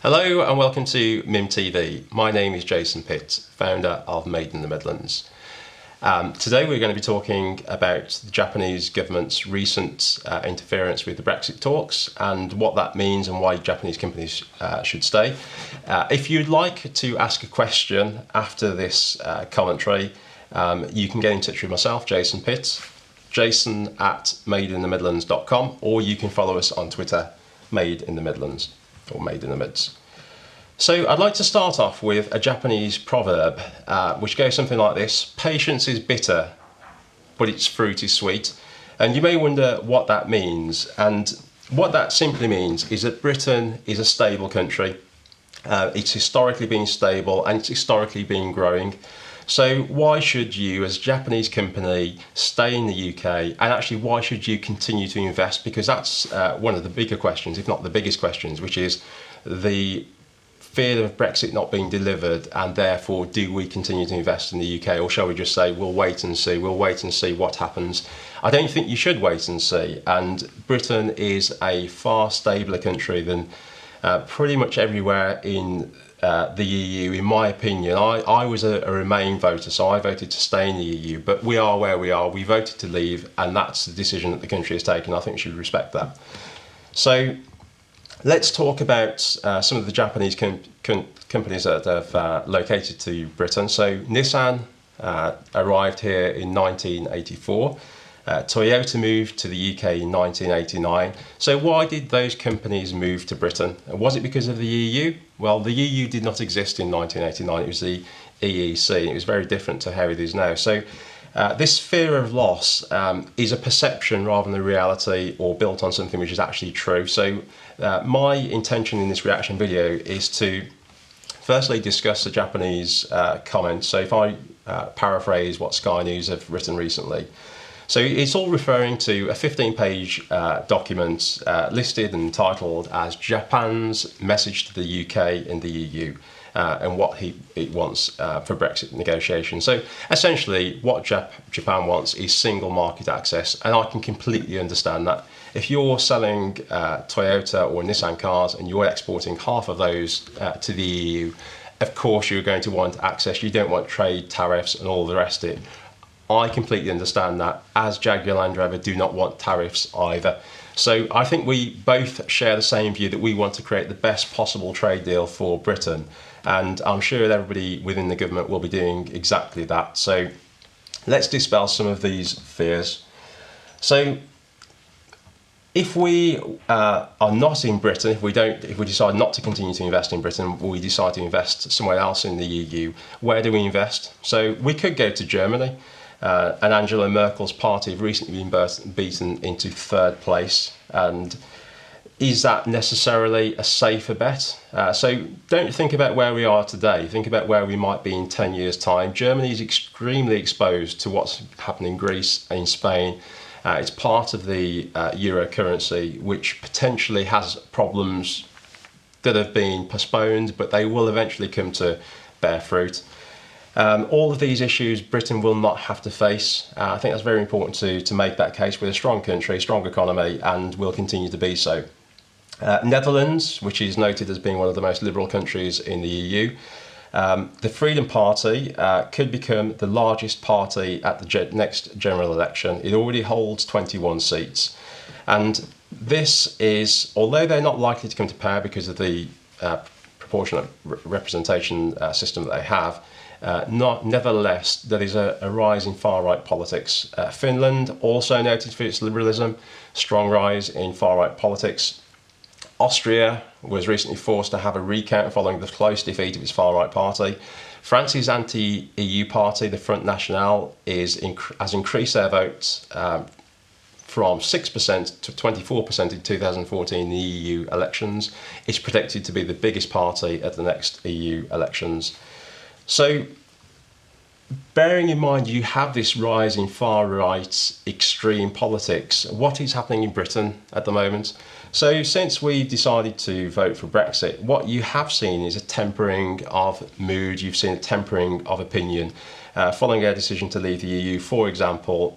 Hello and welcome to MIM TV. My name is Jason Pitt, founder of Made in the Midlands. Today we're going to be talking about the Japanese government's recent interference with the Brexit talks and what that means and why Japanese companies should stay. If you'd like to ask a question after this commentary, you can get in touch with myself, Jason Pitt, jason@madeinthemidlands.com, or you can follow us on Twitter, Made in the Midlands, or Made in the Mids. So I'd like to start off with a Japanese proverb, which goes something like this: patience is bitter, but its fruit is sweet. And you may wonder what that means. And what that simply means is that Britain is a stable country. It's historically been stable and it's historically been growing. So why should you, as a Japanese company, stay in the UK? And actually, why should you continue to invest? Because that's one of the bigger questions, if not the biggest questions, which is the fear of Brexit not being delivered, and therefore do we continue to invest in the UK, or shall we just say we'll wait and see what happens? I don't think you should wait and see, and Britain is a far stabler country than pretty much everywhere in the EU, in my opinion. I was a Remain voter, so I voted to stay in the EU, but we are where we are. We voted to leave, and that's the decision that the country has taken. I think we should respect that. So let's talk about some of the Japanese companies that have located to Britain. So Nissan arrived here in 1984. Toyota moved to the UK in 1989. So why did those companies move to Britain? Was it because of the EU? Well, the EU did not exist in 1989. It was the EEC, and it was very different to how it is now. So this fear of loss is a perception rather than a reality, or built on something which is actually true. So my intention in this reaction video is to firstly discuss the Japanese comments. So if I paraphrase what Sky News have written recently. So it's all referring to a 15-page document listed and titled as Japan's message to the UK and the EU. And what it wants for Brexit negotiations. So essentially what Japan wants is single market access, and I can completely understand that. If you're selling Toyota or Nissan cars and you're exporting half of those to the EU, of course you're going to want access. You don't want trade tariffs and all the rest of it. I completely understand that, as Jaguar Land Rover do not want tariffs either. So I think we both share the same view that we want to create the best possible trade deal for Britain. And I'm sure that everybody within the government will be doing exactly that. So let's dispel some of these fears. So if we are not in Britain, if we decide not to continue to invest in Britain, or we decide to invest somewhere else in the EU, where do we invest? So we could go to Germany. And Angela Merkel's party have recently been beaten into third place. And is that necessarily a safer bet? So don't think about where we are today. Think about where we might be in 10 years' time. Germany is extremely exposed to what's happening in Greece and in Spain. It's part of the euro currency, which potentially has problems that have been postponed, but they will eventually come to bear fruit. All of these issues Britain will not have to face. I think that's very important to make that case. We're a strong country, strong economy, and will continue to be so. Netherlands, which is noted as being one of the most liberal countries in the EU, the Freedom Party could become the largest party at the next general election. It already holds 21 seats. And this is, although they're not likely to come to power because of the proportionate representation system that they have, nevertheless, there is a rise in far-right politics. Finland, also noted for its liberalism, strong rise in far-right politics. Austria was recently forced to have a recount following the close defeat of its far-right party. France's anti-EU party, the Front National, has increased their votes from 6% to 24% in 2014 in the EU elections. It's predicted to be the biggest party at the next EU elections. So, bearing in mind you have this rise in far-right extreme politics, what is happening in Britain at the moment? So since we decided to vote for Brexit, what you have seen is a tempering of mood, you've seen a tempering of opinion. Following our decision to leave the EU, for example,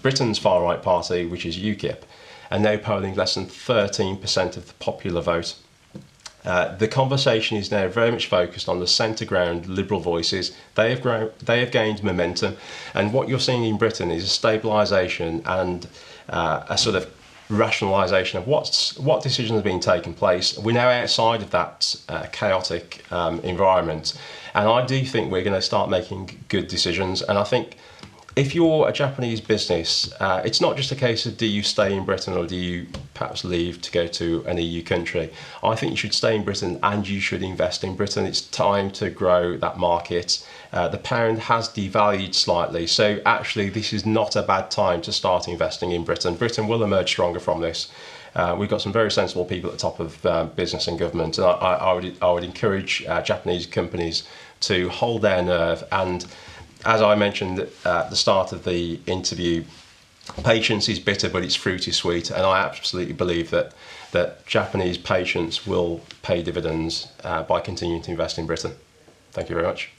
Britain's far-right party, which is UKIP, are now polling less than 13% of the popular vote. The conversation is now very much focused on the centre ground Liberal voices. They have gained momentum, and what you're seeing in Britain is a stabilisation and a sort of rationalisation of what decisions are being taken place. We're now outside of that chaotic environment, and I do think we're going to start making good decisions. And I think if you're a Japanese business, it's not just a case of do you stay in Britain or do you perhaps leave to go to an EU country. I think you should stay in Britain and you should invest in Britain. It's time to grow that market. The pound has devalued slightly, so actually this is not a bad time to start investing in Britain. Britain will emerge stronger from this. We've got some very sensible people at the top of business and government, and I would encourage Japanese companies to hold their nerve. And as I mentioned at the start of the interview, patience is bitter, but its fruit is sweet. And I absolutely believe that Japanese patience will pay dividends by continuing to invest in Britain. Thank you very much.